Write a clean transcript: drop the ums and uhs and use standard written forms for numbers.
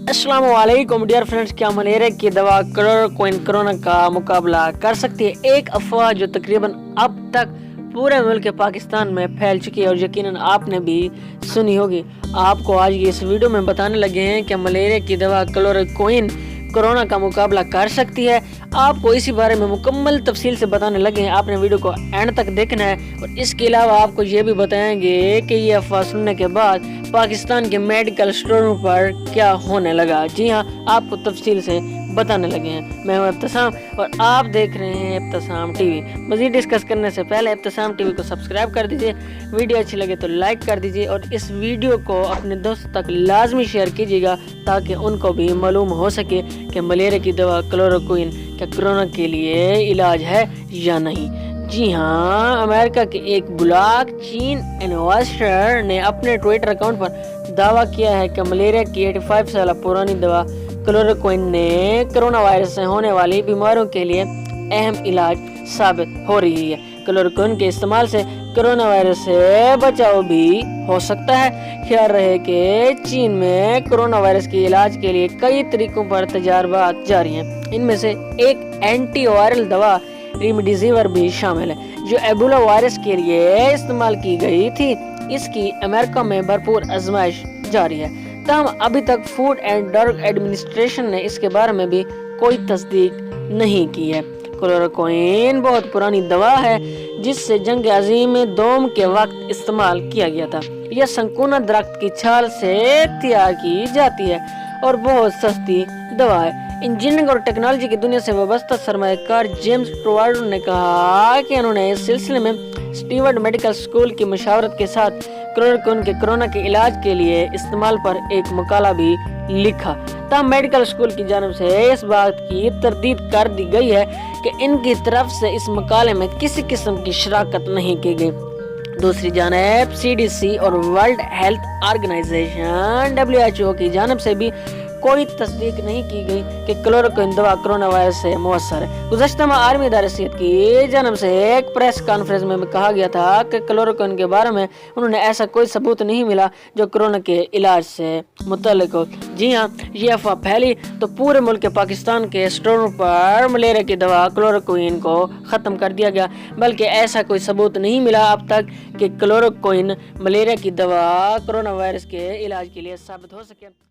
अस्सलाम वालेकुम dear friends, क्या मलेरिया की दवा क्लोरोक्विन कोरोना का मुकाबला कर सकती है? एक अफवाह जो तकरीबन अब तक पूरे मुल्क पाकिस्तान में फैल चुकी है और यकीनन आपने भी सुनी होगी। आपको आज ये इस वीडियो में बताने लगे हैं कि मलेरिया की दवा क्लोरोक्विन कोरोना का मुकाबला कर सकती है। आपको इसी बारे में मुकम्मल तफसील से बताने लगे हैं। आपने वीडियो को एंड तक देखना है और इसके अलावा आपको ये भी बताएंगे कि ये अफवाह सुनने के बाद पाकिस्तान के मेडिकल स्टोरों पर क्या होने लगा। जी हाँ, आपको तफसील से बताने लगे हैं। मैं हूँ इब्तिसाम और आप देख रहे हैं इब्तिसाम टीवी। मज़ीद डिस्कस करने से पहले इब्तिसाम टीवी को सब्सक्राइब कर दीजिए, वीडियो अच्छी लगे तो लाइक कर दीजिए और इस वीडियो को अपने दोस्तों तक लाजमी शेयर कीजिएगा ताकि उनको भी मालूम हो सके कि मलेरिया की दवा क्लोरोक्विन क्या कोरोना के लिए इलाज है या नहीं। जी हाँ, अमेरिका के एक ब्लॉग चीन इन्वेस्टर ने अपने ट्विटर अकाउंट पर दावा किया है कि मलेरिया की 85 साल पुरानी दवा क्लोरोक्विन ने कोरोना वायरस से होने वाली बीमारियों के लिए अहम इलाज साबित हो रही है। क्लोरोक्विन के इस्तेमाल से कोरोना वायरस से बचाव भी हो सकता है। ख्याल रहे कि चीन में कोरोना वायरस के इलाज के लिए कई तरीकों पर तजर्बात जारी हैं। इनमें से एक एंटीवायरल दवा रेमडेसिविर भी शामिल है जो एबोला वायरस के लिए इस्तेमाल की गई थी। इसकी अमेरिका में भरपूर आजमाइश जारी है। तमाम अभी तक फूड एंड ड्रग एडमिनिस्ट्रेशन ने इसके बारे में भी कोई तस्दीक नहीं की है। क्लोरोक्विन बहुत पुरानी दवा है जिससे जंग अजीम दोम के वक्त इस्तेमाल किया गया था। यह संकुना दरख्त की छाल से तैयार की जाती है और बहुत सस्ती दवा है। इंजीनियरिंग और टेक्नोलॉजी की दुनिया से वाबस्ता सरमायाकार जेम्स ट्रोवार्डो ने कहा कि उन्होंने इस सिलसिले में स्टीवर्ड मेडिकल स्कूल की मशावरत के साथ क्लोरोक्विन के कोरोना के इलाज के लिए इस्तेमाल पर एक मकाला भी लिखा। तब मेडिकल स्कूल की जानिब से इस बात की तरदीद कर दी गई है कि इनकी तरफ से इस मकाले में किसी किस्म की शराकत नहीं की गई। दूसरी जानिब CDC और वर्ल्ड हेल्थ ऑर्गेनाइजेशन WHO की जानिब से भी कोई तस्दीक नहीं की गई कि क्लोरोक्विन दवा कोरोना वायरस से मुअस्सर है। गुज़श्ता में आर्मी इदारे सेहत की जानिब से एक प्रेस कॉन्फ्रेंस में कहा गया था कि क्लोरोक्विन के बारे में उन्होंने ऐसा कोई सबूत नहीं मिला जो कोरोना के इलाज से मुतल्लिक हो। जी हाँ, ये अफवाह फैली तो पूरे मुल्क के पाकिस्तान के स्टोरों पर मलेरिया की दवा क्लोरोक्विन को ख़त्म कर दिया गया, बल्कि ऐसा कोई सबूत नहीं मिला अब तक कि क्लोरोक्विन मलेरिया की दवा कोरोना वायरस के इलाज के लिए साबित हो सके।